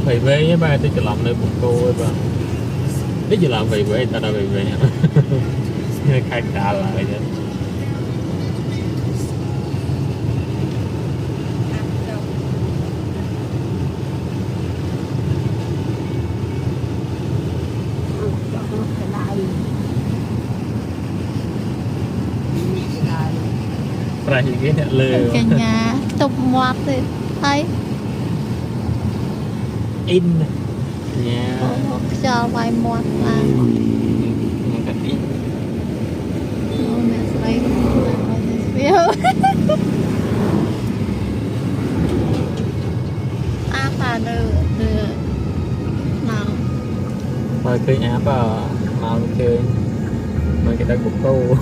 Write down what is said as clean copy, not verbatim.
vậy với ba tôi chỉ làm nơi một cô ấy ba biết chỉ làm vậy với ta đã về khai trả lại chứ phải cái này lừa cái nhà tục ngoặt thì thấy in nhà cho vài ngoặt là nhà thật in mẹ lấy phiếu à đưa nào thôi cái áp à màu chơi mà cái đây một câu